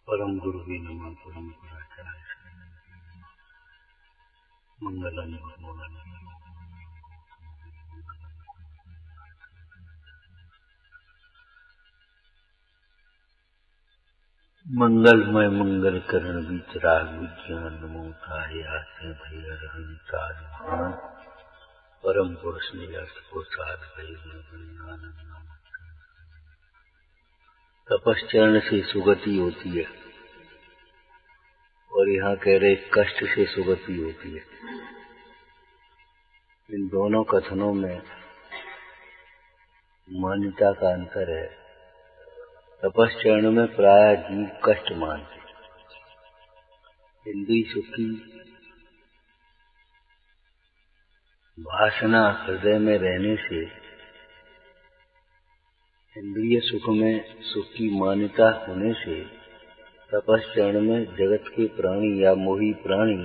परम गुरु भी नमः। परम गुराचार्य मंगलम भगवान। मंगलमय मंगल करण वितराग विज्ञान नमोताय आते भैया रविताज महान परम पुरुष निरस्त को साध भैया। तपश्चरण से सुगति होती है और यहाँ कह रहे कष्ट से सुगति होती है। इन दोनों कथनों में मान्यता का अंतर है। तपश्चरण में प्राय जीव कष्ट मानते, इंद्रिय सुखी वासना हृदय में रहने से इंद्रिय सुख में सुख की मान्यता होने से तपश्चरण में जगत के प्राणी या मोही प्राणी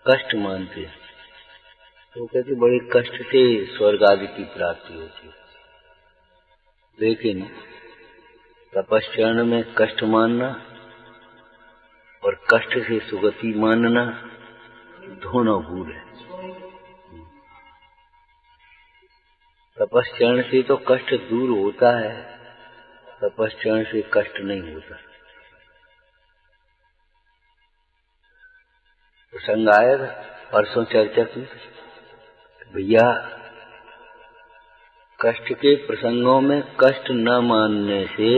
कष्ट मानते हैं। तो कहते बड़े कष्ट से स्वर्ग आदि की प्राप्ति होती है। लेकिन तपश्चरण में कष्ट मानना और कष्ट से सुगति मानना दोनों भूल है। तपश्चरण से तो कष्ट दूर होता है, तपश्चरण से कष्ट नहीं होता। प्रसंग आया था परसों चर्चा की भैया, कष्ट के प्रसंगों में कष्ट न मानने से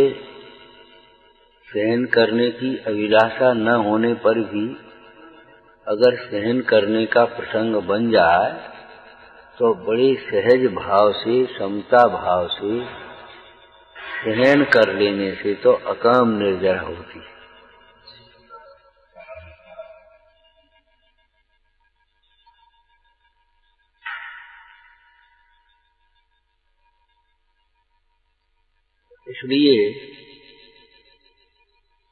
सहन करने की अभिलाषा न होने पर भी अगर सहन करने का प्रसंग बन जाए तो बड़े सहज भाव से समता भाव से सहन कर लेने से तो अकाम निर्जरा होती है। इसलिए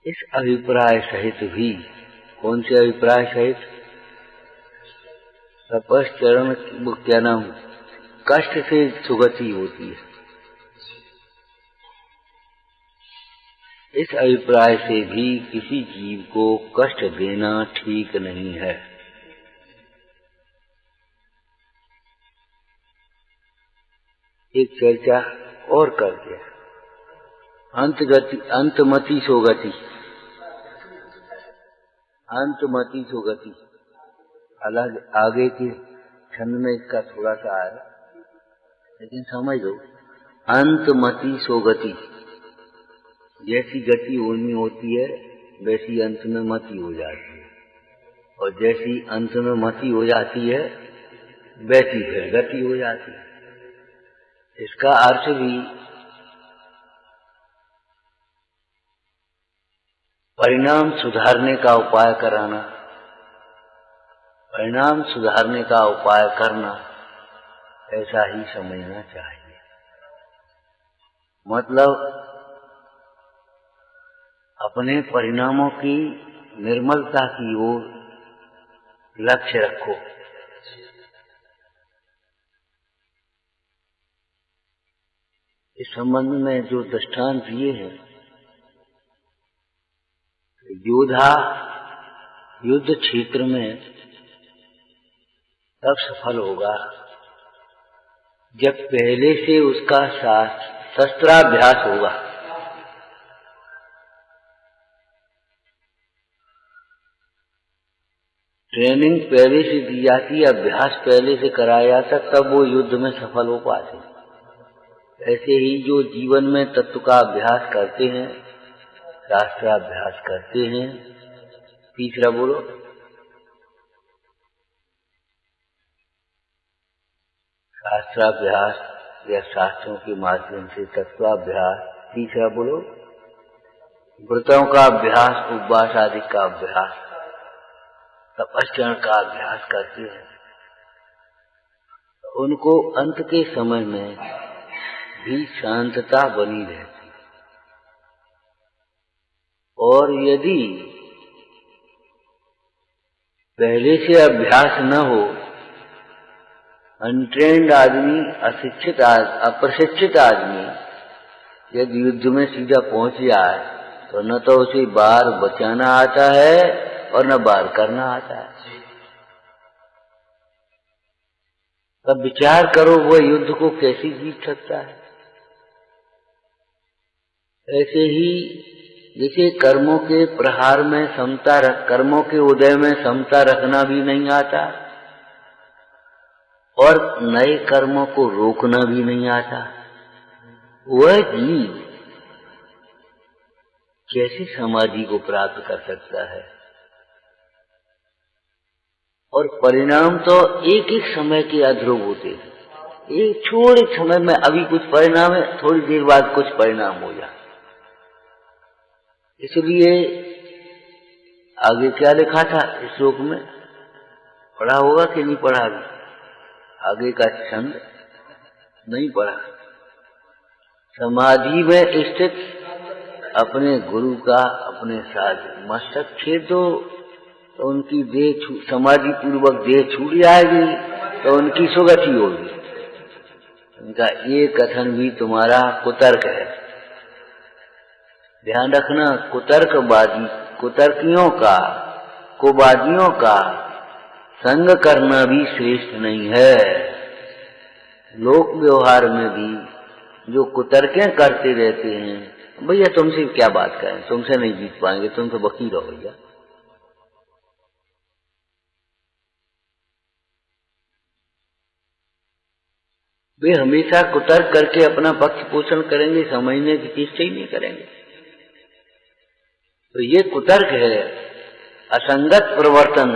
इस अभिप्राय सहित भी, कौन से अभिप्राय सहित? तपश्चरण क्या नाम, कष्ट से सुगति होती है। इस अभिप्राय से भी किसी जीव को कष्ट देना ठीक नहीं है। एक चर्चा और करते हैं। अंतमति सोगति, अंतमति सोगति अलग आगे के छंद में इसका थोड़ा सा आया, लेकिन समझ लो अंतमति सोगति, जैसी गति होनी होती है वैसी अंत में मति हो जाती है, और जैसी अंत में मति हो जाती है वैसी फिर गति हो जाती है। इसका अर्थ भी परिणाम सुधारने का उपाय कराना, परिणाम सुधारने का उपाय करना, ऐसा ही समझना चाहिए। मतलब अपने परिणामों की निर्मलता की ओर लक्ष्य रखो। इस संबंध में जो दृष्टांत दिए हैं, योद्धा युद्ध क्षेत्र में तब सफल होगा जब पहले से उसका शस्त्राभ्यास होगा। ट्रेनिंग पहले से दी जाती है, अभ्यास पहले से कराया जाता, तब वो युद्ध में सफल हो पाते। ऐसे ही जो जीवन में तत्व का अभ्यास करते हैं, शास्त्राभ्यास करते हैं। तीसरा बोलो, शास्त्राभ्यास या शास्त्रों के माध्यम से तत्वाभ्यास। तीसरा बोलो, व्रतों का अभ्यास, उपवास आदि का अभ्यास, तपश्चरण का अभ्यास करते हैं। उनको अंत के समय में भी शांतता बनी रहती है। और यदि पहले से अभ्यास न हो अनट्रेन्ड आदमी, अप्रशिक्षित आदमी यदि युद्ध में सीधा पहुंच जाए तो न तो उसे बाहर बचाना आता है और न बाहर करना आता है। तब विचार करो वह युद्ध को कैसे जीत सकता है। ऐसे ही जैसे कर्मों के प्रहार में समता रख, कर्मों के उदय में समता रखना भी नहीं आता और नए कर्मों को रोकना भी नहीं आता, वह जीव कैसे समाधि को प्राप्त कर सकता है। और परिणाम तो एक एक समय के अध्रुव होते हैं। एक थोड़े समय में अभी कुछ परिणाम है, थोड़ी देर बाद कुछ परिणाम हो जाए। इसलिए आगे क्या लिखा था इस श्लोक में, पढ़ा होगा कि नहीं पढ़ा? आगे का छंद नहीं पढ़ा। समाधि में स्थित अपने गुरु का अपने साथ मस्तक छेद दो तो उनकी देह समाधि पूर्वक देह छूट जाएगी तो उनकी सुगति होगी। उनका ये कथन भी तुम्हारा कुतर्क है। ध्यान रखना, कुतर्कवादी, कुतर्कियों का, कुवादियों का संग करना भी श्रेष्ठ नहीं है। लोक व्यवहार में भी जो कुतर्कें करते रहते हैं, भैया तुमसे क्या बात करें, तुमसे नहीं जीत पाएंगे, तुम तो वकील हो भैया। वे हमेशा कुतर्क करके अपना पक्ष पोषण करेंगे, समझने की चेष्टा ही नहीं करेंगे। तो ये कुतर्क है, असंगत प्रवर्तन,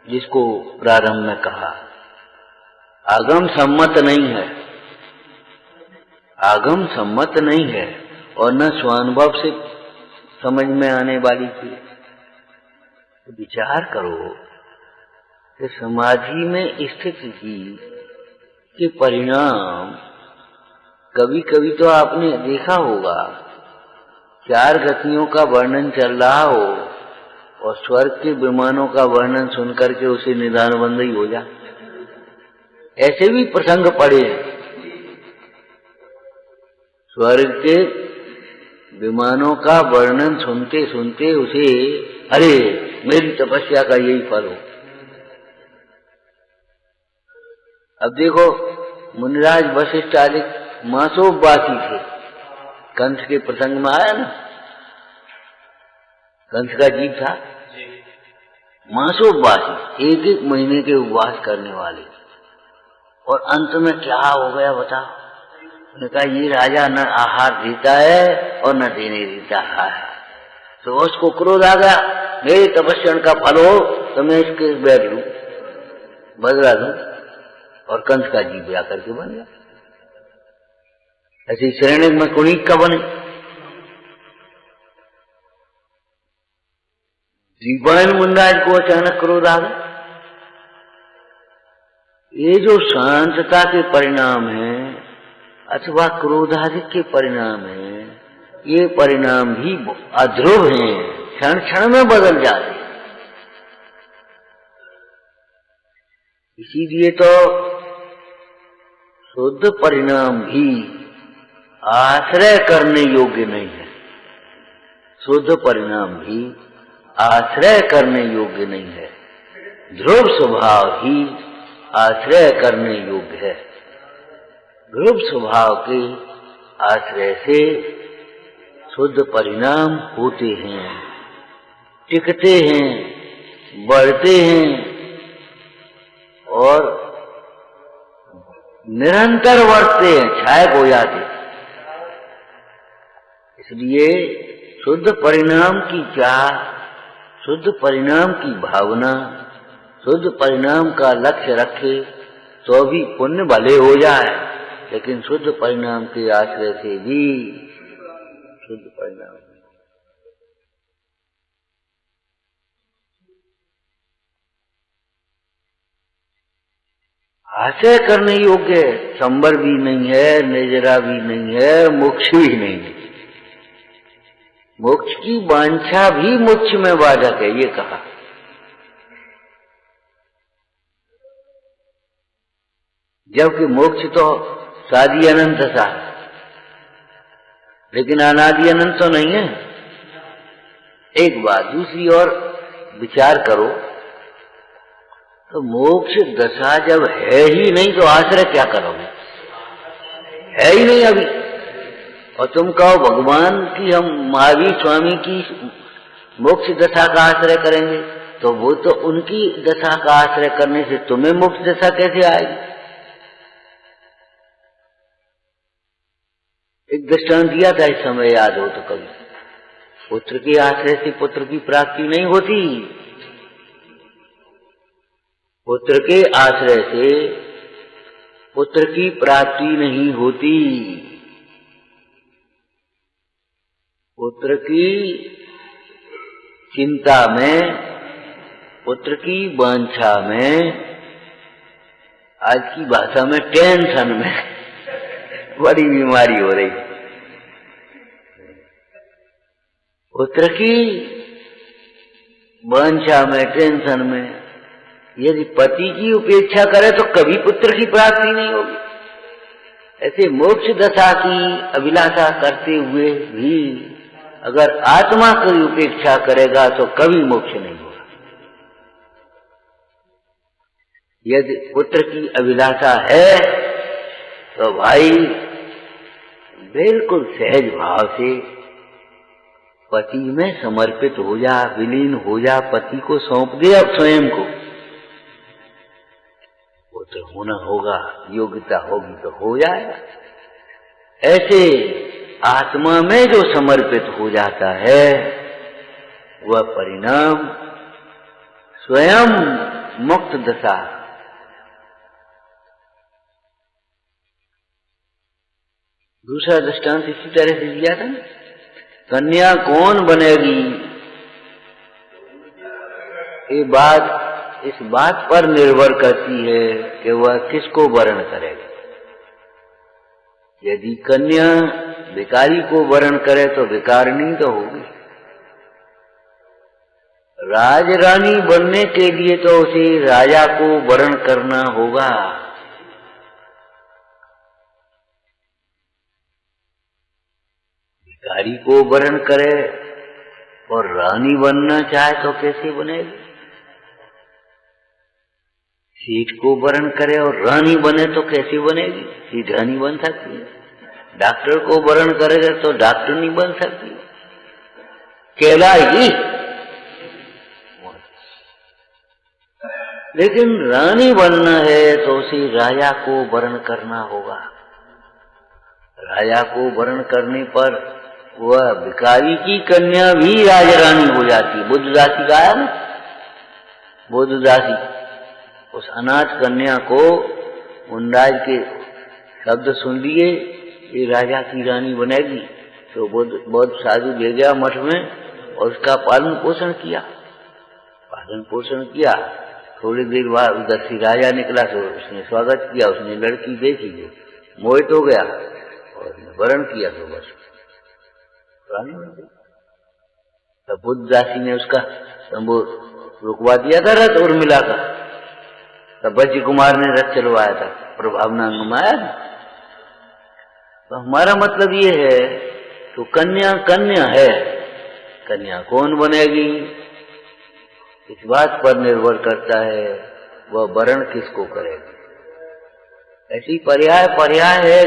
जिसको प्रारंभ में कहा आगम सम्मत नहीं है, आगम सम्मत नहीं है और न स्वानुभव से समझ में आने वाली चीज। तो विचार करो कि समाधि में स्थित जीव के परिणाम कभी कभी तो आपने देखा होगा, चार गतियों का वर्णन चल रहा हो और स्वर्ग के विमानों का वर्णन सुनकर के उसे निदान बंद ही हो जा। ऐसे भी प्रसंग पड़े, स्वर्ग के विमानों का वर्णन सुनते सुनते उसे अरे मेरी तपस्या का यही फल हो। अब देखो मुनिराज वशिष्ठ आदि मासोपवासी थे, कंस के प्रसंग में आया ना, कंस का जीव था मासोपवासी, एक एक महीने के उपवास करने वाले। और अंत में क्या हो गया बताओ? उन्होंने कहा ये राजा न आहार देता है और न देने देता है। तो उसको क्रोध आ गया, मेरे तपस्या का फल हो तो मैं इसके बैठ लूं, बदला दूं, और कंस का जीव ब्याह करके बन गया। ऐसे श्रेणी में कुणिक का बने। दीवान मुंडाज को अचानक क्रोध आ गया। ये जो शांतता के परिणाम है अथवा क्रोधाधिक के परिणाम है, ये परिणाम भी अध्रुव हैं, क्षण क्षण में बदल जाते। इसीलिए तो शुद्ध परिणाम भी आश्रय करने योग्य नहीं है। शुद्ध परिणाम भी आश्रय करने योग्य नहीं है। ध्रुव स्वभाव ही आश्रय करने योग्य है। ध्रुव स्वभाव के आश्रय से शुद्ध परिणाम होते हैं, टिकते हैं, बढ़ते हैं और निरंतर बढ़ते हैं, छायक हो जाते हैं। इसलिए शुद्ध परिणाम की चाह, शुद्ध परिणाम की भावना, शुद्ध परिणाम का लक्ष्य रखे तो भी पुण्य भले हो जाए, लेकिन शुद्ध परिणाम के आश्रय से भी शुद्ध परिणाम आश्रय करने योग्य संबर भी नहीं है, निजरा भी नहीं है, मोक्ष भी नहीं है। मोक्ष की वांछा भी मोक्ष में बाधक है, ये कहा। जबकि मोक्ष तो सादी अनंत सा, लेकिन अनादि अनंत तो नहीं है। एक बात, दूसरी ओर विचार करो तो मोक्ष दशा जब है ही नहीं तो आश्रय क्या करोगे? है ही नहीं अभी। और तुम कहो भगवान की, हम महावीर स्वामी की मोक्ष दशा का आश्रय करेंगे, तो वो तो उनकी दशा का आश्रय करने से तुम्हें मोक्ष दशा कैसे आएगी? एक दृष्टांत दिया था, इस समय याद हो तो कभी। पुत्र के आश्रय से पुत्र की प्राप्ति नहीं होती, पुत्र के आश्रय से पुत्र की प्राप्ति नहीं होती। पुत्र की चिंता में, पुत्र की वांछा में, आज की भाषा में टेंशन में बड़ी बीमारी हो रही। पुत्र की वांछा में, टेंशन में यदि पति की उपेक्षा करे तो कभी पुत्र की प्राप्ति नहीं होगी। ऐसे मोक्ष दशा की अभिलाषा करते हुए भी अगर आत्मा की उपेक्षा करेगा तो कभी मोक्ष नहीं होगा। यदि पुत्र की अभिलाषा है तो भाई बिल्कुल सहज भाव से पति में समर्पित हो जा, विलीन हो जा, पति को सौंप दे अब स्वयं को। वो तो होना होगा, योग्यता होगी तो हो जाएगा। ऐसे आत्मा में जो समर्पित हो जाता है वह परिणाम स्वयं मुक्त दशा। दूसरा दृष्टांत इसी तरह से दिया था, कन्या कौन बनेगी, ये बात इस बात पर निर्भर करती है कि वह किसको वरण करेगा। यदि कन्या भिखारी को वरण करे तो भिखारिणी तो होगी। राजरानी बनने के लिए तो उसे राजा को वरण करना होगा। भिखारी को वरण करे और रानी बनना चाहे तो कैसे बनेगी? सेठ को वरण करे और रानी बने तो कैसे बनेगी? सेठानी बन सकती है। डॉक्टर को वरण करेगा तो डॉक्टर नहीं बन सकती, कहलाएगी। लेकिन रानी बनना है तो उसे राजा को वरण करना होगा। राजा को वरण करने पर वह भिखारी की कन्या भी राजरानी हो जाती है। बुद्धदासी का आया ना, बुद्धदासी उस अनाथ कन्या को मुंडाज के शब्द सुन लिए, ये राजा की रानी बनेगी, तो बहुत साधु ले गया मठ में और उसका पालन पोषण किया। थोड़ी देर बाद उधर से राजा निकला तो उसने स्वागत किया, उसने लड़की देखी, जो मोहित हो गया और वरण किया तो बस रानी बन गई। तब बुद्धदासी ने उसका रुकवा दिया था रथ उर्मिला का। तब बच्ची कुमार ने रथ चलवाया था, प्रभावनांग में आया। तो हमारा मतलब ये है, तो कन्या कन्या है, कन्या कौन बनेगी इस बात पर निर्भर करता है वह वरण किसको करेगा। ऐसी पर्याय है,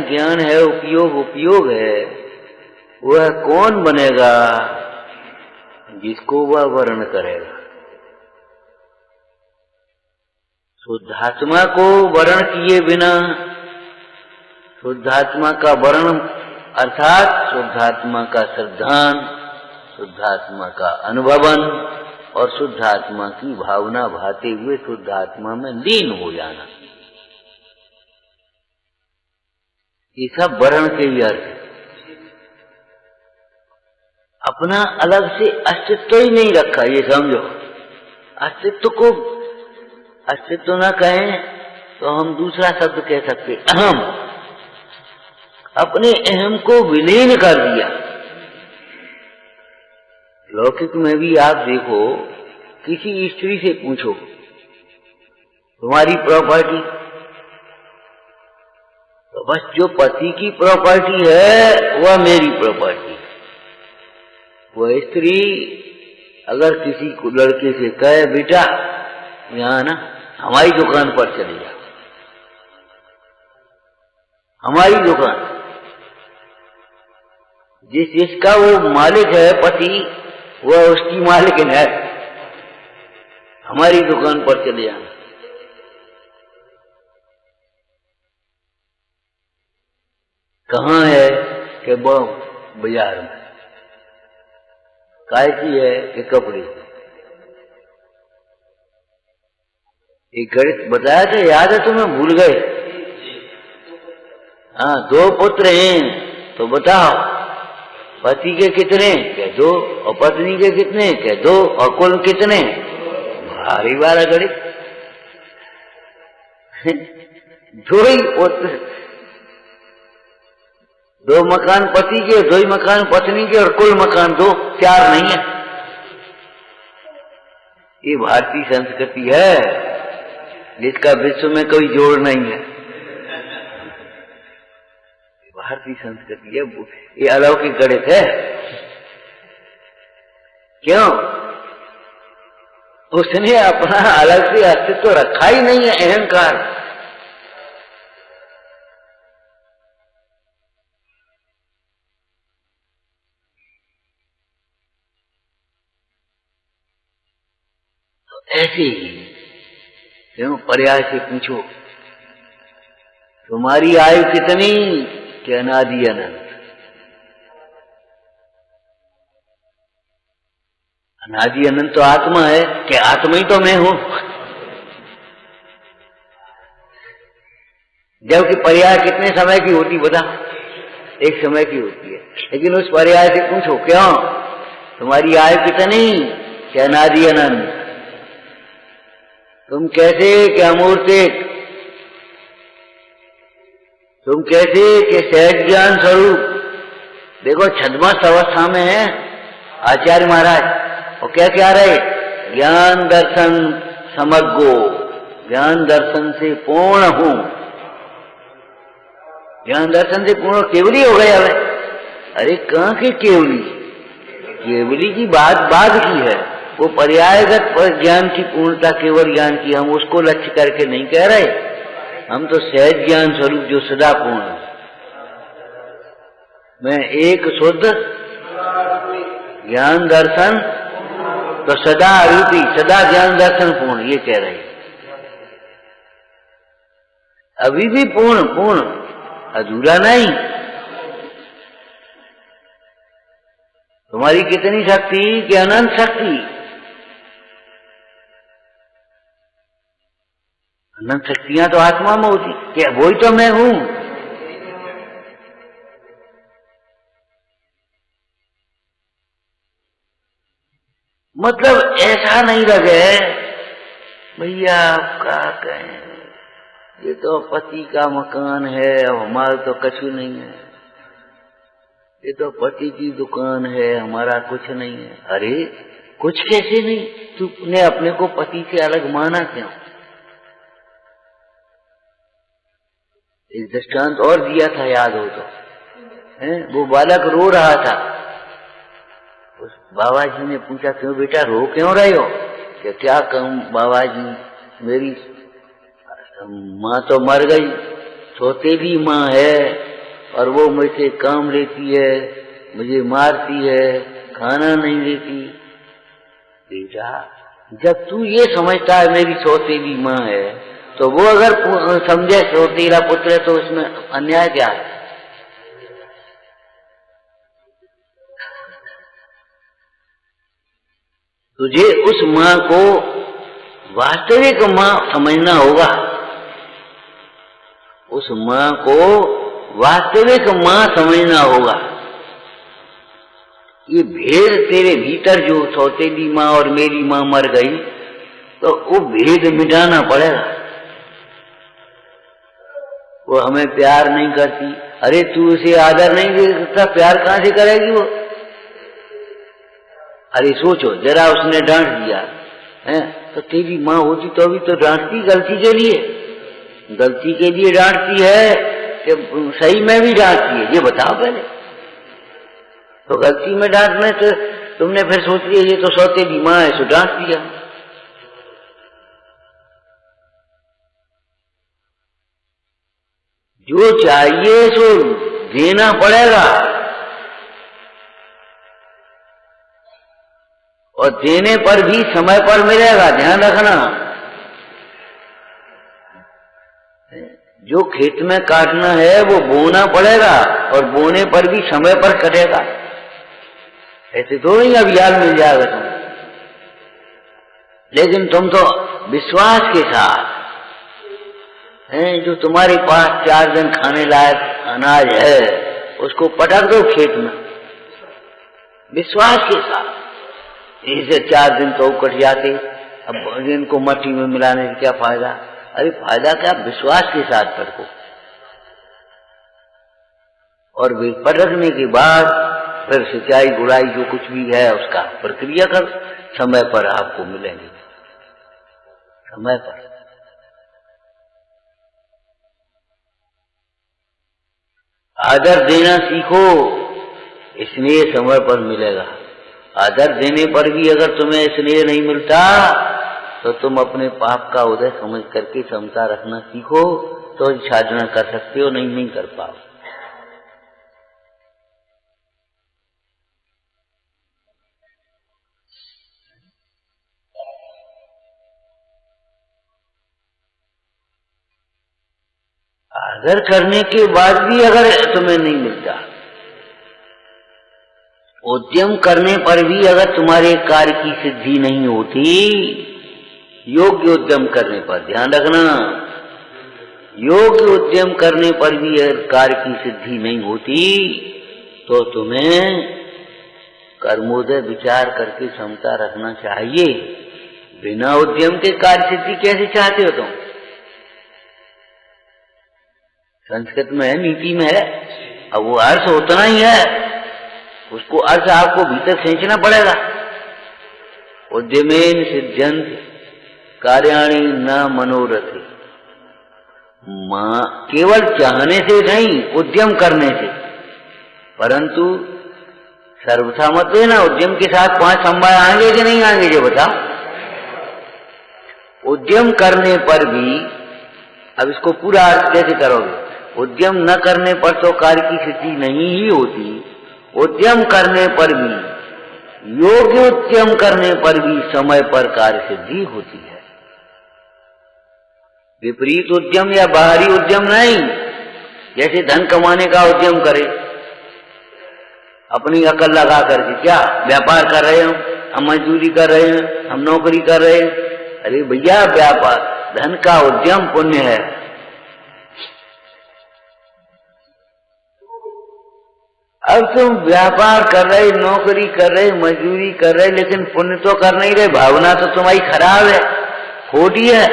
ज्ञान है, उपयोग है। वह कौन बनेगा जिसको वह वर्ण करेगा। शुद्धात्मा को वर्ण किए बिना, शुद्धात्मा का वर्ण अर्थात शुद्धात्मा का श्रद्धान, शुद्धात्मा का अनुभवन और शुद्धात्मा की भावना भाते हुए शुद्धात्मा में लीन हो जाना, ये सब वर्ण के ही अर्थ है। अपना अलग से अस्तित्व ही नहीं रखा, ये समझो। अस्तित्व न कहें तो हम दूसरा शब्द कह सकते, अहम। अपने अहम को विलीन कर दिया। लौकिक में भी आप देखो, किसी स्त्री से पूछो तुम्हारी प्रॉपर्टी बस जो पति की प्रॉपर्टी है वह मेरी प्रॉपर्टी। वह स्त्री अगर किसी को लड़के से कहे बेटा यहाँ ना हमारी दुकान पर चले जाओ, हमारी दुकान, जिसका वो मालिक है पति, वह उसकी मालिक है, हमारी दुकान पर चले जाना। कहाँ है कि बाजार में। काय की है कि कपड़े। एक गणित बताया था, याद है तुम्हें? भूल गए? हाँ, 2 पुत्र हैं तो बताओ पति के कितने? कह 2। और पत्नी के कितने? कह 2। और कुल कितने? भारी वाला गणित। 2 ही पुत्र, 2 मकान पति के, 2 ही मकान पत्नी के, और कुल मकान 2, 4 नहीं है। ये भारतीय संस्कृति है जिसका विश्व में कोई जोड़ नहीं है। भारतीय संस्कृति है, ये अलौकिक गणित है। क्यों? उसने अपना अलग से अस्तित्व रखा ही नहीं है, अहंकार। तो ऐसे ही क्यों पर्याय से पूछो तुम्हारी आयु कितनी? कि अनादि अनंत। अनादि अनंत तो आत्मा है, कि आत्मा ही तो मैं हूं। जबकि पर्याय कितने समय की होती बता? एक समय की होती है। लेकिन उस पर्याय से पूछो क्यों तुम्हारी आयु कितनी? कि अनादि अनंत। तुम कैसे? कि अमूर्तिक। तुम कैसे? कि सहज ज्ञान स्वरूप। देखो छद्मस्त अवस्था में है आचार्य महाराज, और क्या क्या रहे? ज्ञान दर्शन समग्गो, ज्ञान दर्शन से पूर्ण हूं। ज्ञान दर्शन से पूर्ण केवली हो गया है। अरे कहां के केवली? केवली की बात बाद की है, वो पर्यायगत ज्ञान की पूर्णता, केवल ज्ञान की, हम उसको लक्ष्य करके नहीं कह रहे। हम तो सहज ज्ञान स्वरूप जो सदा पूर्ण है। मैं एक शुद्ध ज्ञान दर्शन, तो सदा रूपी, सदा ज्ञान दर्शन पूर्ण, ये कह रहे हैं। अभी भी पूर्ण, पूर्ण, अधूरा नहीं। तुम्हारी कितनी शक्ति? कि अनंत शक्ति। अनंत शक्तियां तो आत्मा में होती, क्या वही तो मैं हूं। मतलब ऐसा नहीं लगे भैया आप क्या कहें, ये तो पति का मकान है, हमारा तो कुछ नहीं है। ये तो पति की दुकान है, हमारा कुछ नहीं है। अरे कुछ कैसे नहीं? तूने अपने को पति से अलग माना क्यों? एक दृष्टांत और दिया था, याद हो तो है? वो बालक रो रहा था। उस बाबा जी ने पूछा क्यों बेटा रो क्यों रहे हो? क्या कहूं बाबा जी, मेरी माँ तो मर गई, सौतेली माँ है, और वो मुझसे काम लेती है, मुझे मारती है, खाना नहीं देती। बेटा जब तू ये समझता है मेरी सौतेली माँ है, तो वो अगर समझे सौतेला पुत्र है, तो उसमें अन्याय क्या है? तुझे उस माँ को वास्तविक माँ समझना होगा। उस माँ को वास्तविक माँ समझना होगा। ये भेद तेरे भीतर, जो सौतेली माँ और मेरी माँ मर गई, तो वो भेद मिटाना पड़ेगा। वो हमें प्यार नहीं करती, अरे तू उसे आदर नहीं दे सकता, प्यार कहां से करेगी वो? अरे सोचो जरा, उसने डांट दिया है, तो तेरी माँ होती तो अभी तो डांटती गलती के लिए, गलती के लिए डांटती है, कि सही में भी डांटती है, ये बताओ पहले। तो गलती में डांटने से तुमने फिर सोच लिया ये तो सौतेली माँ है, सो डांट दिया। जो चाहिए सो देना पड़ेगा, और देने पर भी समय पर मिलेगा, ध्यान रखना। जो खेत में काटना है वो बोना पड़ेगा, और बोने पर भी समय पर कटेगा। ऐसे तो नहीं अभियान मिल जाएगा तुम। लेकिन तुम तो विश्वास के साथ हैं, जो तुम्हारे पास 4 दिन खाने लायक अनाज है उसको पटक दो खेत में, विश्वास के साथ। इसे 4 दिन तो कट जाते, अब इनको मट्टी में मिलाने से क्या फायदा? अरे फायदा क्या, विश्वास के साथ पटको, और पटकने के बाद फिर सिंचाई गुड़ाई जो कुछ भी है उसका प्रक्रिया कर, समय पर आपको मिलेंगे, समय पर। आदर देना सीखो, स्नेह समय पर मिलेगा। आदर देने पर भी अगर तुम्हें स्नेह नहीं मिलता तो तुम अपने पाप का उदय समझ करके समता रखना सीखो, तो साधना कर सकते हो, नहीं कर पाओ। आदर करने के बाद भी अगर तुम्हें नहीं मिलता, उद्यम करने पर भी अगर तुम्हारे कार्य की सिद्धि नहीं होती, योग्य उद्यम करने पर, ध्यान रखना, योग्य उद्यम करने पर भी अगर कार्य की सिद्धि नहीं होती तो तुम्हें कर्मोदय विचार करके क्षमता रखना चाहिए। बिना उद्यम के कार्य सिद्धि कैसे चाहते हो तुम? संस्कृत में है, नीति में है, अब वो अर्थ उतना ही है, उसको अर्थ आपको भीतर खींचना पड़ेगा। उद्यमेन सिद्ध्यन्ति कार्याणि न मनोरथ। केवल चाहने से नहीं, उद्यम करने से। परंतु सर्वथा मत लेना, उद्यम के साथ 5 संभाय आएंगे कि नहीं आएंगे ये बताओ। उद्यम करने पर भी, अब इसको पूरा अर्थ कैसे करोगे? उद्यम न करने पर तो कार्य की सिद्धि नहीं ही होती, उद्यम करने पर भी, योग्य उद्यम करने पर भी समय पर कार्य सिद्धि होती है। विपरीत उद्यम या बाहरी उद्यम नहीं, जैसे धन कमाने का उद्यम करे, अपनी अकल लगा करके, क्या व्यापार कर रहे हो, हम मजदूरी कर रहे हैं, हम नौकरी कर रहे हैं। अरे भैया, व्यापार धन का उद्यम पुण्य है। अब तुम व्यापार कर रहे, नौकरी कर रहे, मजदूरी कर रहे, लेकिन पुण्य तो कर नहीं रहे, भावना तो तुम्हारी खराब है, खोटी है।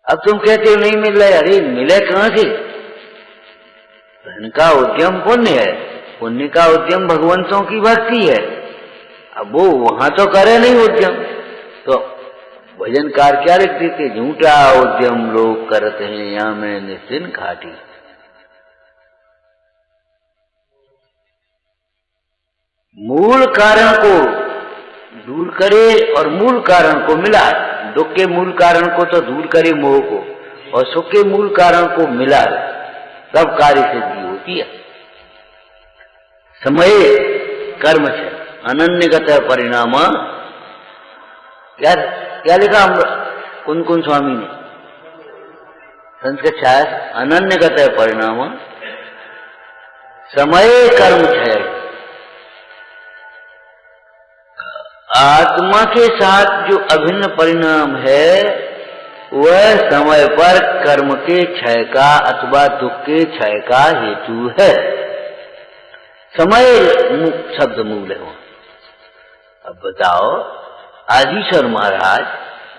अब तुम कहते हो नहीं मिल रहा, अरे मिले कहां से? धन का उद्यम पुण्य है, पुण्य का उद्यम भगवंतों की भक्ति है। अब वो वहां तो करे नहीं उद्यम, तो भजनकार क्या लिख देते? झूठा उद्यम लोग करते हैं, यहां में निश्चिन खाटी। मूल कारण को दूर करे और मूल कारण को मिला, दुख के मूल कारण को तो दूर करे मोह को, और सुख के मूल कारण को मिला, तब कार्य सिद्धि होती है। समय कर्म से अनन्यगत परिणाम, क्या लिखा कुन स्वामी ने संस्कृत शास्त्र? अनन्यगत परिणाम समय कर्म क्षय। आत्मा के साथ जो अभिन्न परिणाम है वह समय पर कर्म के क्षय का अथवा दुख के क्षय का हेतु है। समय शब्द मूल है। अब बताओ, आदिशर महाराज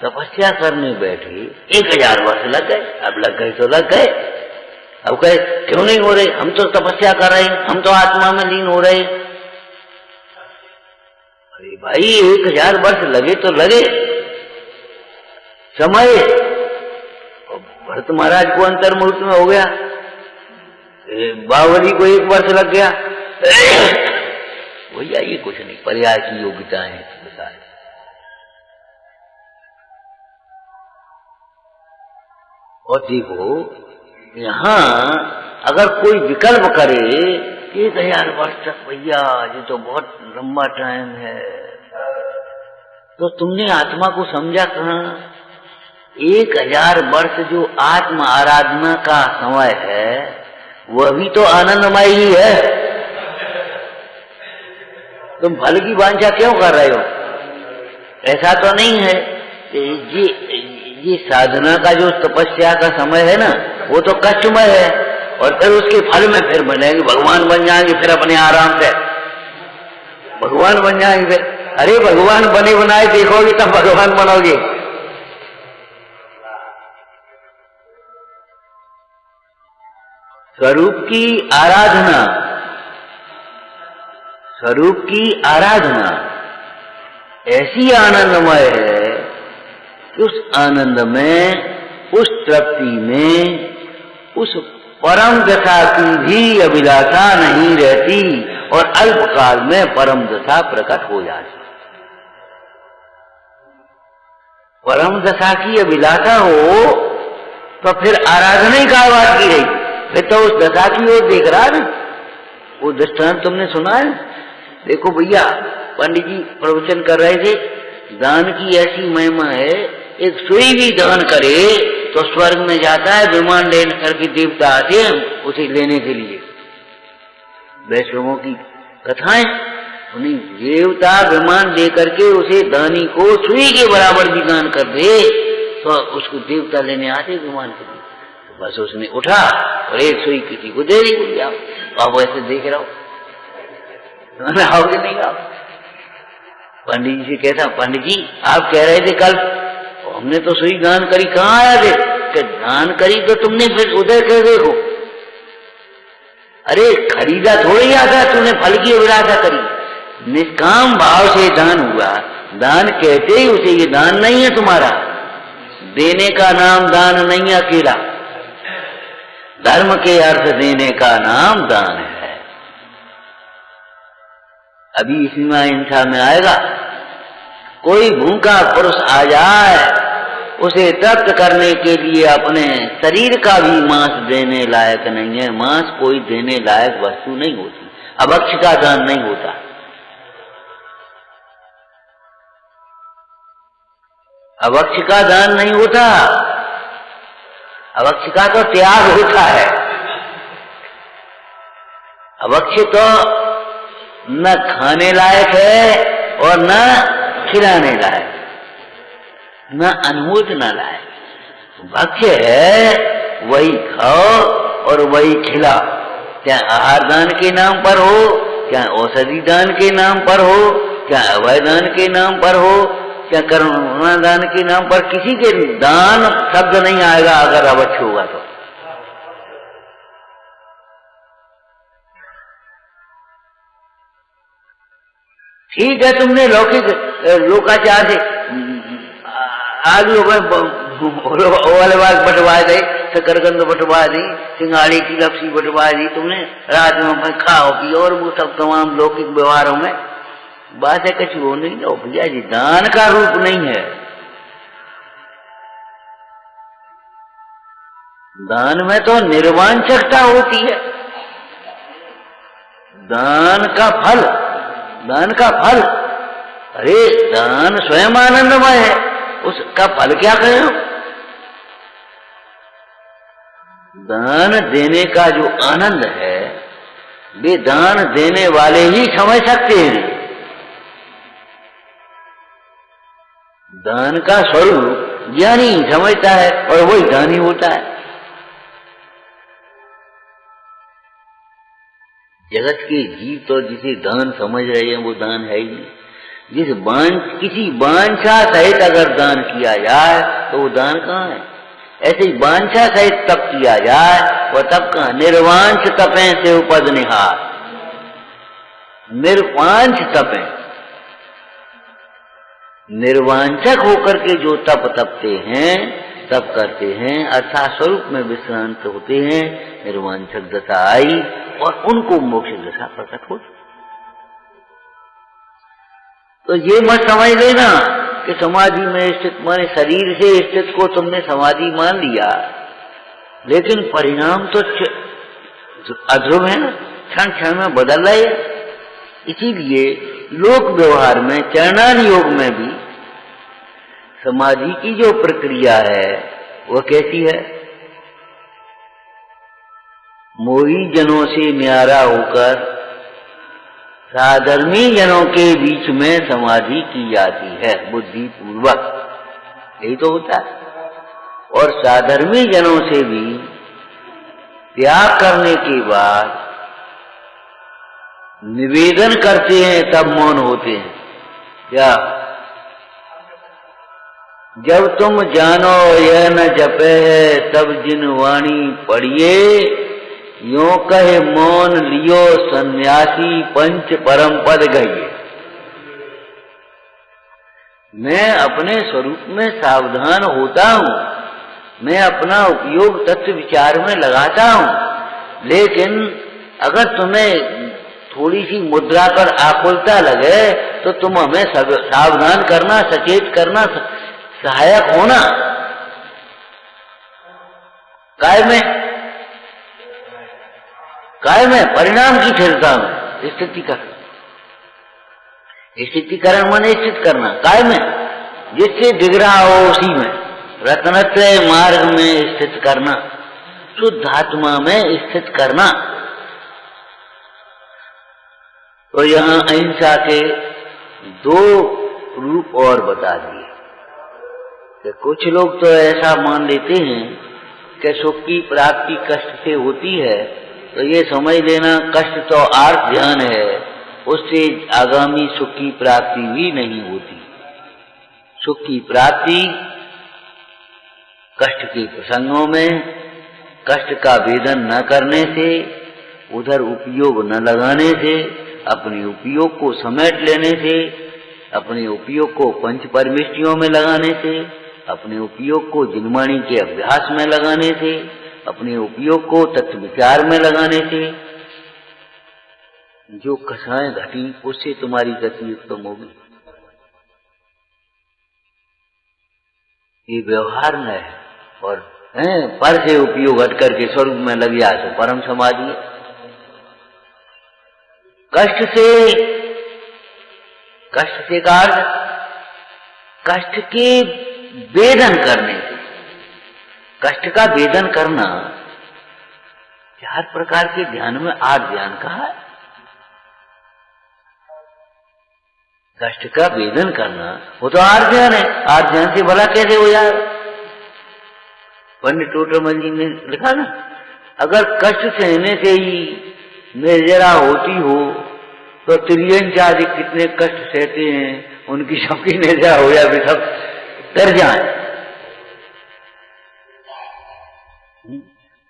तपस्या करने बैठे, 1000 वर्ष लग गए। अब लग गए तो लग गए, अब कहे क्यों नहीं हो रहे? हम तो तपस्या कर रहे हैं, हम तो आत्मा में लीन हो रहे। अरे भाई, 1000 वर्ष लगे तो लगे, समय भरत महाराज को अंतर मुहूर्त में हो गया, बाहुबली को 1 वर्ष लग गया। भैया ये कुछ नहीं, पर्याय की योग्यता है बता। और देखो यहाँ अगर कोई विकल्प करे 1000 वर्ष तक, भैया ये तो बहुत लंबा टाइम है, तो तुमने आत्मा को समझा कहाँ? 1000 वर्ष जो आत्म आराधना का समय है वह भी तो आनंदमय ही है। तुम फल की वांछा क्यों कर रहे हो? ऐसा तो नहीं है। ये साधना का जो तपस्या का समय है ना, वो तो कष्टमय है, और फिर उसके फल में फिर बनेंगे, भगवान बन जाएंगे, फिर अपने आराम से भगवान बन जाएंगे। फिर अरे भगवान बने बनाए देखोगे तब भगवान बनोगे। स्वरूप की आराधना, स्वरूप की आराधना ऐसी आनंदमय है कि उस आनंद में, उस तृप्ति में, उस परम दशा की भी अभिलाषा नहीं रहती और अल्पकाल में परम दशा प्रकट हो जाती। परम दशा की अभिलाषा हो तो फिर आराधना ही का बात की रही, फिर तो उस दशा की ओर देख रहा है ना। वो दृष्टांत तुमने सुना है? देखो भैया, पंडित जी प्रवचन कर रहे थे, दान की ऐसी महिमा है, एक सुई भी दान करे तो स्वर्ग में जाता है, विमान लेकर के देवता आते हैं उसे लेने के लिए। वैष्णवों की कथाएं, उन्हीं देवता विमान लेकर के उसे दानी को सुई के बराबर भी दान कर दे तो उसको देवता लेने आते विमान के लिए। तो बस उसने उठा और एक सुई किसी को दे दी, बोलिए आप ऐसे देख रहा हो, आओगे नहीं आओ? पंडित जी से कहता, पंडित जी आप कह रहे थे कल हमने तो सुई दान करी, कहाँ आया थे? कि दान करी तो तुमने फिर उधर कह देखो। अरे खरीदा थोड़ी आता, तूने फल की अभिलाषा करी, निष्काम भाव से दान हुआ। दान कहते ही उसे ये दान नहीं है तुम्हारा, देने का नाम दान नहीं अकेला, धर्म के अर्थ देने का नाम दान है। अभी इसमें अहिंसा में आएगा, कोई भूखा पुरुष आ जाए उसे तृप्त करने के लिए अपने शरीर का भी मांस देने लायक नहीं है। मांस कोई देने लायक वस्तु नहीं होती, अभक्ष का दान नहीं होता। अभक्ष का दान नहीं होता, अभक्ष का तो त्याग होता है। अभक्ष तो न खाने लायक है और न खिलाने लायक, न अनुमोदना लायक। भक्ष्य है वही खाओ और वही खिलाओ, चाहे आहार दान के नाम पर हो, चाहे औषधि दान के नाम पर हो, चाहे अभय दान के नाम पर हो, चाहे करुणा दान के नाम पर। किसी के दान शब्द नहीं आएगा अगर अभक्ष होगा तो। ठीक है, तुमने लौकिक लोकाचार से आज वाले बाग बटवा दी, शकरकंद बटवा दी, सिंगाड़ी की लपसी बटवा दी तुमने, रात में खाओ पियो और वो सब तमाम लौकिक व्यवहारों में बात है। कुछ वो नहीं हो भैया जी, दान का रूप नहीं है। दान में तो निर्वांछकता होती है। दान का फल, दान का फल, अरे दान स्वयं आनंदमय है, उसका फल क्या कहें? दान देने का जो आनंद है वे दान देने वाले ही समझ सकते हैं। दान का स्वरूप ज्ञानी समझता है और वही दानी होता है। जगत के जीव तो जिसे दान समझ रहे हैं वो दान है ही नहीं। किसी वांछा सहित अगर दान किया जाए तो वो दान कहाँ है? ऐसे ही वांछा सहित तप किया जाए वह तप कहाँ? निर्वांछ तपें से उपज निहार, निर्वांछ तपें, निर्वांछक होकर के जो तप तपते हैं तप करते हैं, अर्थात स्वरूप में विश्रांत होते हैं, निर्वांछक दशा आई और उनको मोक्ष दशा प्रकट होती। तो ये मत समझ लेना कि समाधि में स्थित माने शरीर से स्थित को तुमने समाधि मान लिया, लेकिन परिणाम तो अध्रुव है ना, क्षण क्षण में बदल रहे हैं। इसीलिए लोक व्यवहार में चरणान योग में भी समाधि की जो प्रक्रिया है वह कैसी है? मोही जनों से न्यारा होकर साधर्मी जनों के बीच में समाधि की जाती है बुद्धि पूर्वक, यही तो होता है। और साधर्मी जनों से भी त्याग करने के बाद निवेदन करते हैं, तब मौन होते हैं। क्या? जब तुम जानो यह न जपे है, तब जिन वाणी पढ़िए, यों कहे मौन लियो सन्यासी पंच परम पद गइए। मैं अपने स्वरूप में सावधान होता हूँ, मैं अपना उपयोग तत्व विचार में लगाता हूँ, लेकिन अगर तुम्हें थोड़ी सी मुद्रा पर आकुलता लगे तो तुम हमें सावधान करना, सचेत करना, सहायक होना। काय में परिणाम की स्थिरता में स्थितिकरण माने स्थित करना, काय में जिससे दिख रहा हो उसी में, रत्नत्रय मार्ग में स्थित करना, शुद्ध आत्मा में स्थित करना। तो यहाँ अहिंसा के दो रूप और बता दिए कि कुछ लोग तो ऐसा मान लेते हैं कि सुख की प्राप्ति कष्ट से होती है, तो ये समझ लेना कष्ट तो आर्थ ध्यान है, उससे आगामी सुख की प्राप्ति भी नहीं होती। सुख की प्राप्ति कष्ट के प्रसंगों में कष्ट का वेदन न करने से, उधर उपयोग न लगाने से, अपने उपयोग को समेट लेने से, अपने उपयोग को पंच परमिष्टियों में लगाने से, अपने उपयोग को जिनवाणी के अभ्यास में लगाने से, अपने उपयोग को तत्व विचार में लगाने से जो कषाएं घटी उससे तुम्हारी गति उत्तम होगी। ये व्यवहार न है और पर से उपयोग हट करके स्वरूप में लग गया तो परम समाधि है। कष्ट से का अर्थ कष्ट के वेदन करने से। कष्ट का वेदन करना 4 प्रकार के ध्यान में 8 ध्यान कहा है। कष्ट का वेदन करना वो तो 8 ध्यान है। 8 ध्यान से भला कैसे हो जाए? पंडित टोटरमल जी ने लिखा ना, अगर कष्ट सहने से ही निर्जरा होती हो तो त्रियंचादि कितने कष्ट सहते हैं, उनकी सबकी निर्जरा हो या भी सब तर जाए।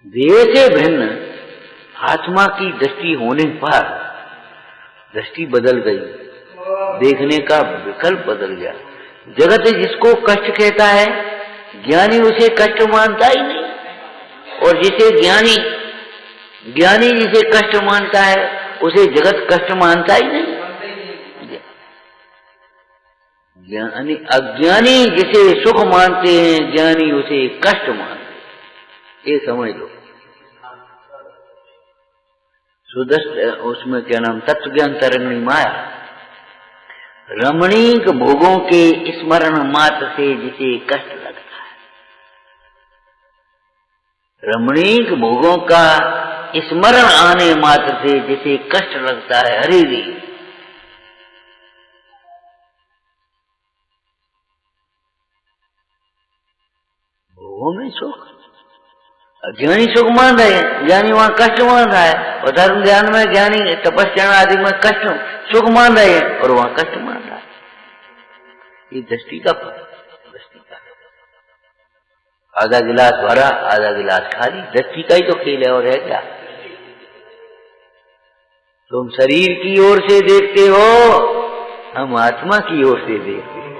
देह से भिन्न आत्मा की दृष्टि होने पर दृष्टि बदल गई, देखने का विकल्प बदल गया। जगत जिसको कष्ट कहता है, ज्ञानी उसे कष्ट मानता ही नहीं, और जिसे ज्ञानी जिसे कष्ट मानता है उसे जगत कष्ट मानता ही नहीं। ज्ञानी अज्ञानी जिसे सुख मानते हैं, ज्ञानी उसे कष्ट मानते हैं, ये समझ लो। सुदर्शन उसमें क्या नाम, तत्व ज्ञान तरंगिणी माया, रमणीक भोगों के स्मरण मात्र से जिसे कष्ट लगता है, रमणीक भोगों का स्मरण आने मात्र से जिसे कष्ट लगता है, हरे रे भोगों में सुख। ज्ञानी सुख मान रहे हैं, ज्ञानी वहां कष्ट मान रहा है, और धर्म ध्यान में ज्ञानी तपस्या आदि में कष्ट सुख मान रहे हैं और वहां कष्ट मान रहा है। ये दृष्टि का फर्क, आधा गिलास भरा आधा गिलास खाली, दृष्टि का ही तो खेल है और है क्या। तुम शरीर की ओर से देखते हो, हम आत्मा की ओर से देखते हैं।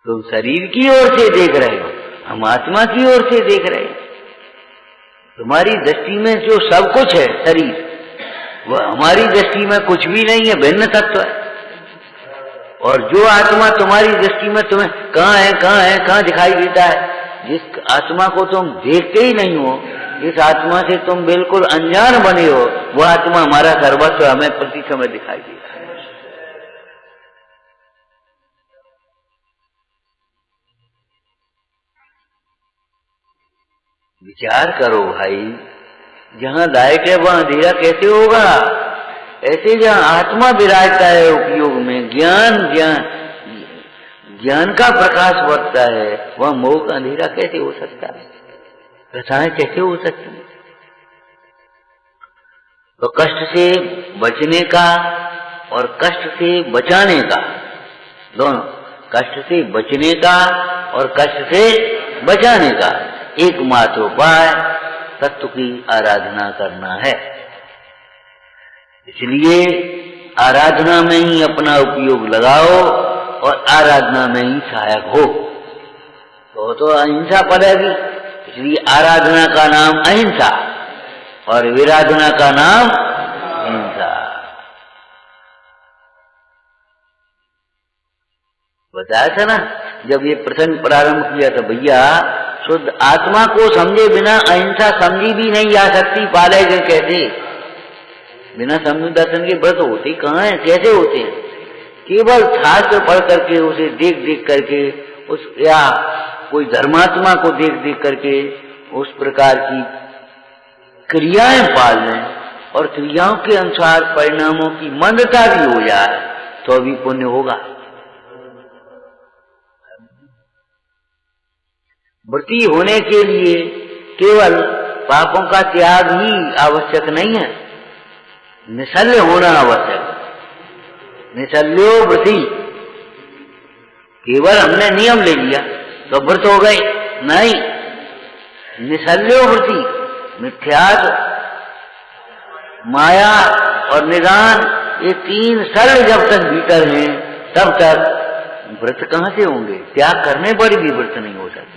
तुम शरीर की ओर से देख रहे हो, हम आत्मा की ओर से देख रहे हैं। तुम्हारी दृष्टि में जो सब कुछ है शरीर, वह हमारी दृष्टि में कुछ भी नहीं है, भिन्न तत्व है। और जो आत्मा तुम्हारी दृष्टि में तुम्हें कहाँ है कहाँ है कहाँ दिखाई देता है, जिस आत्मा को तुम देखते ही नहीं हो, जिस आत्मा से तुम बिल्कुल अनजान बने हो, वह आत्मा हमारा सर्वस्व हमें प्रति समय दिखाई देता है। विचार करो भाई, जहां लाइट है वहां अंधेरा कैसे होगा? ऐसे जहां आत्मा विराजता है उपयोग में, ज्ञान का प्रकाश बढ़ता है, वह मोह का अंधेरा कैसे हो सकता है? प्रथाएं कैसे हो सकती है? तो कष्ट से बचने का और कष्ट से बचाने का, दोनों, कष्ट से बचने का और कष्ट से बचाने का एकमात्र उपाय तत्व की आराधना करना है। इसलिए आराधना में ही अपना उपयोग लगाओ और आराधना में ही सहायक हो, तो अहिंसा पड़ेगी। इसलिए आराधना का नाम अहिंसा और विराधना का नाम हिंसा। बताया था ना, जब ये प्रसंग प्रारंभ किया था, भैया शुद्ध आत्मा को समझे बिना अहिंसा समझी भी नहीं जा सकती। पालेगा कैसे? बिना समझ दर्शन के व्रत होते कहाँ हैं, कैसे होते हैं? केवल शास्त्र पढ़ करके, उसे देख देख करके, उस या कोई धर्मात्मा को देख देख करके उस प्रकार की क्रियाएं पाल लें और क्रियाओं के अनुसार परिणामों की मंदता भी हो जाए तो भी पुण्य होगा। व्रती होने के लिए केवल पापों का त्याग ही आवश्यक नहीं है, निशल्य होना आवश्यक। निशल्यो व्रती, केवल हमने नियम ले लिया तो व्रत हो गए, नहीं। निशल्यो व्रती, मिथ्यात्व, माया और निदान, ये तीन शल्य जब तक भीतर हैं तब तक व्रत कहां से होंगे? त्याग करने पर भी व्रत नहीं हो सकते।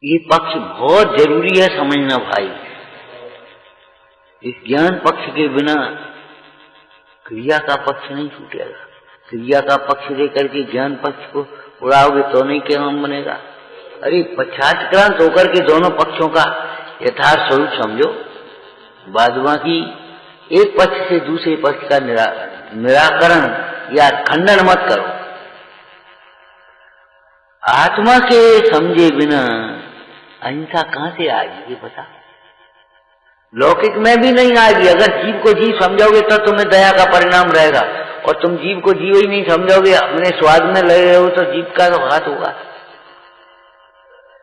ये पक्ष बहुत जरूरी है समझना भाई। इस ज्ञान पक्ष के बिना क्रिया का पक्ष नहीं छूटेगा। क्रिया का पक्ष लेकर के ज्ञान पक्ष को उड़ाओगे तो नहीं काम बनेगा। अरे पश्चात्क्रांत होकर के दोनों पक्षों का यथार्थ स्वरूप समझो। बाद बाकी एक पक्ष से दूसरे पक्ष का निराकरण या खंडन मत करो। आत्मा के समझे बिना अहिंसा कहां से आएगी ये बता। लौकिक में भी नहीं आएगी। अगर जीव को जीव समझोगे तो तुम्हें दया का परिणाम रहेगा, और तुम जीव को जीव ही नहीं समझोगे, अपने स्वाद में लगे हो तो जीव का तो घात होगा।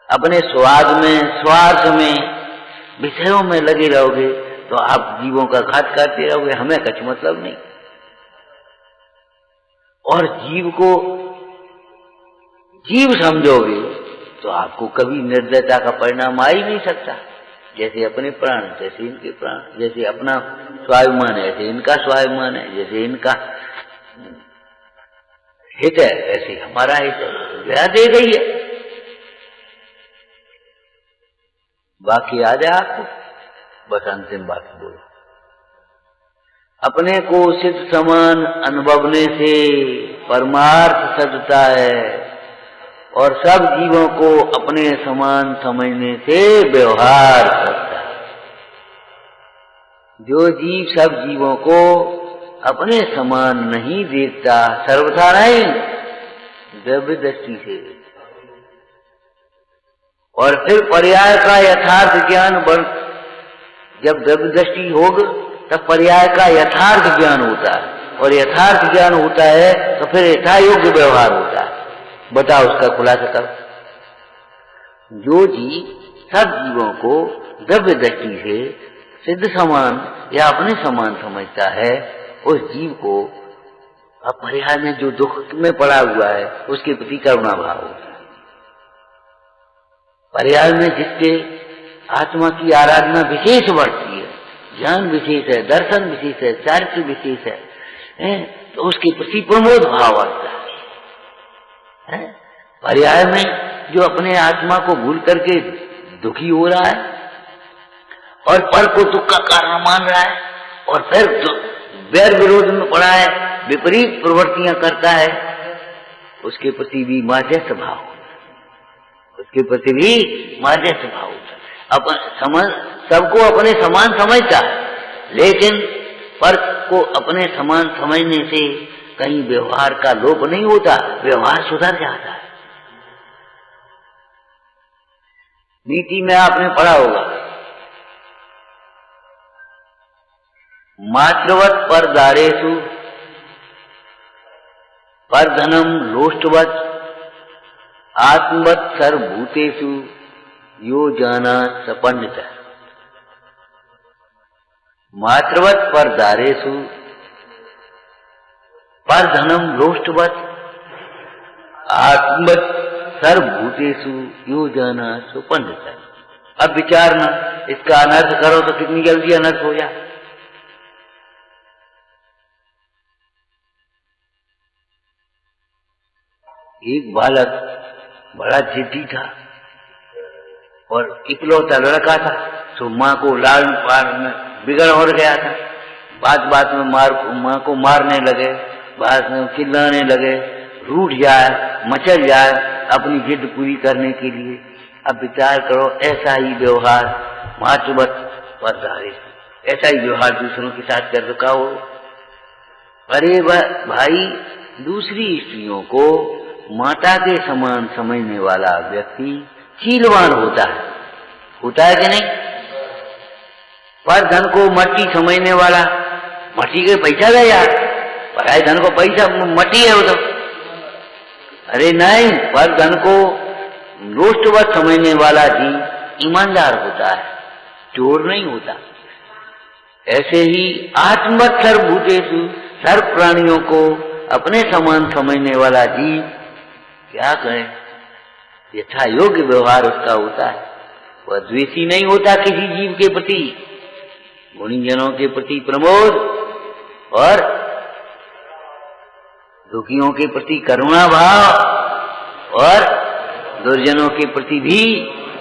अपने स्वाद में, स्वार्थ में, विषयों में लगे रहोगे तो आप जीवों का घात करते रहोगे, हमें कुछ मतलब नहीं। और जीव को जीव समझोगे तो आपको कभी निर्दयता का परिणाम आ ही नहीं सकता। जैसे अपने प्राण जैसे इनके प्राण, जैसे अपना स्वाभिमान है ऐसे इनका स्वाभिमान है, जैसे इनका हित है ऐसे हमारा हित है। दया दे गई है। बाकी आ जाए आपको, बस अंतिम बात बोलो। अपने को सिद्ध समान अनुभवने से परमार्थ सजता है, और सब जीवों को अपने समान समझने से व्यवहार करता है। जो जीव सब जीवों को अपने समान नहीं देखता, सर्वथा नहीं, द्रव्य दृष्टि से, और फिर पर्याय का यथार्थ ज्ञान जब द्रव्य दृष्टि होगी तब पर्याय का यथार्थ ज्ञान होता है, और यथार्थ ज्ञान होता है तो फिर यथायोग्य व्यवहार होता है। बताओ उसका खुलासा करो। जो जीव सब जीवों को द्रव्य दृष्टि से सिद्ध समान या अपने समान समझता है, उस जीव को अपरिहार्य में जो दुख में पड़ा हुआ है उसके प्रति करुणा भाव होता है। पर्याय में जिसके आत्मा की आराधना विशेष बढ़ती है, ज्ञान विशेष है, दर्शन विशेष है, चारित्र विशेष है, तो उसके प्रति प्रमोद भाव आता है। पर्याय में जो अपने आत्मा को भूल करके दुखी हो रहा है और पर को दुख का कारण मान रहा है और फिर वैर विरोध में पड़ा है, विपरीत प्रवृत्तियां करता है, उसके प्रति भी माध्यस्थ भाव, उसके प्रति भी माध्यस्थ भाव होता। सबको अपने समान समझता, लेकिन पर को अपने समान समझने से कहीं व्यवहार का लोप नहीं होता, व्यवहार सुधर जाता है। नीति में आपने पढ़ा होगा, मातृवत पर दारेषु पर धनम लोष्टवत आत्मवत सर्वभूतेषु यो जाना स पंडित। मातृवत पर दारेषु पर धनम लोष्टवत आत्मवत सर्वभूतेषु यो जाना सो पंडित। अब विचारना, इसका अनर्थ करो तो कितनी जल्दी अनर्थ हो जाए। एक बालक बड़ा जिद्दी था और इकलौता लड़का था, तो माँ को लाल पार में बिगड़ हो गया था। बात बात में माँ को मारने लगे, बात में चिल्लाने लगे, रूठ जाए, मचल जाए अपनी जिद पूरी करने के लिए। अब विचार करो, ऐसा ही व्यवहार मातृवत पर धारे, ऐसा ही व्यवहार दूसरों के साथ कर रखा हो। अरे भाई, दूसरी स्त्रियों को माता के समान समझने वाला व्यक्ति शीलवान होता है कि नहीं? पर धन को मट्टी समझने वाला, मट्टी के पैसा दे यार, पराए धन को पैसा मट्टी है वो तो। अरे नहीं, पर धन को लोष्टवत समझने वाला जी ईमानदार होता है, चोर नहीं होता। ऐसे ही आत्मवत सर्वभूतेषु, सर्व प्राणियों को अपने समान समझने वाला जीव क्या कहें, यथा योग्य व्यवहार उसका होता है। वह द्वेषी नहीं होता किसी जीव के प्रति, गुणीजनों के प्रति प्रमोद और दुखियों के प्रति करुणा भाव और दुर्जनों के प्रति भी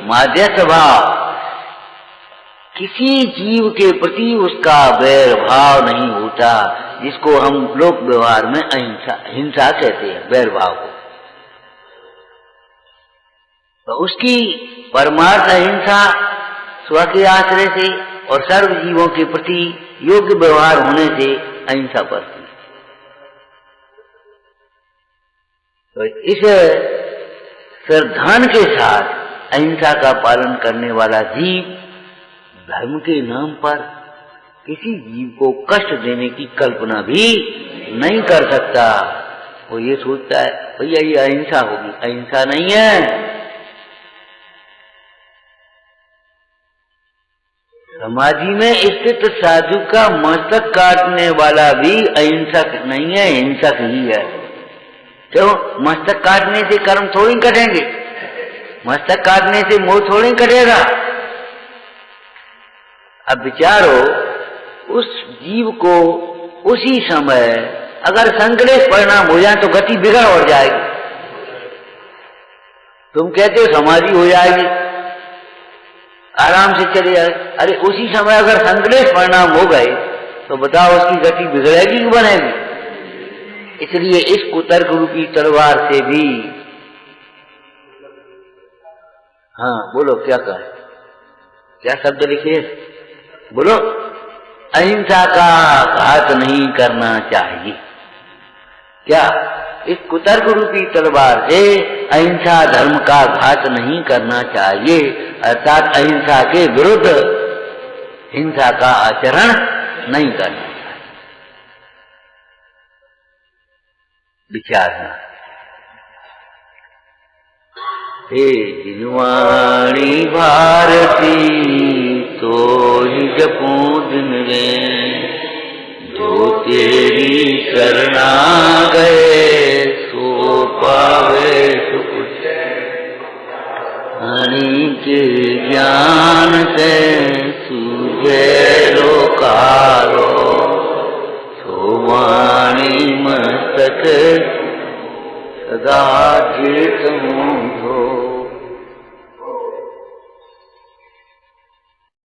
माध्यस्थ भाव। किसी जीव के प्रति उसका वैर भाव नहीं होता, जिसको हम लोक व्यवहार में हिंसा कहते हैं, वैर भाव को। तो उसकी परमार्थ अहिंसा स्व के आश्रय से और सर्व जीवों के प्रति योग्य व्यवहार होने से अहिंसा बढ़ती है। तो इस श्रद्धान के साथ अहिंसा का पालन करने वाला जीव धर्म के नाम पर किसी जीव को कष्ट देने की कल्पना भी नहीं कर सकता। वो ये सोचता है भैया ये अहिंसा होगी, अहिंसा नहीं है। समाधि में स्थित साधु का मस्तक काटने वाला भी अहिंसक नहीं है, हिंसक ही है। क्यों? मस्तक काटने से कर्म थोड़ी कटेंगे, मस्तक काटने से मोह थोड़ी कटेगा। अब विचारो, उस जीव को उसी समय अगर संकलेश परिणाम हो जाए तो गति बिगड़ और जाएगी। तुम कहते हो समाधि हो जाएगी, आराम से चले जाए, अरे उसी समय अगर संकलेश परिणाम हो गए तो बताओ उसकी गति बिगड़ेगी कि बनेगी? इसलिए इस कुतर्क रूपी तलवार से भी, हाँ बोलो क्या कहे, क्या शब्द लिखे, बोलो, अहिंसा का घात नहीं करना चाहिए। क्या? इस कुतर्क रूपी तलवार से अहिंसा धर्म का घात नहीं करना चाहिए, अर्थात अहिंसा के विरुद्ध हिंसा का आचरण नहीं करना चाहिए। विचारना, हे जिनवाणी भारती तो ही जपूं दिन रे, जो तेरी शरणा गए सो पावे सुख। हरि के ज्ञान से सूझे लोक सदा जेत हूँ धो।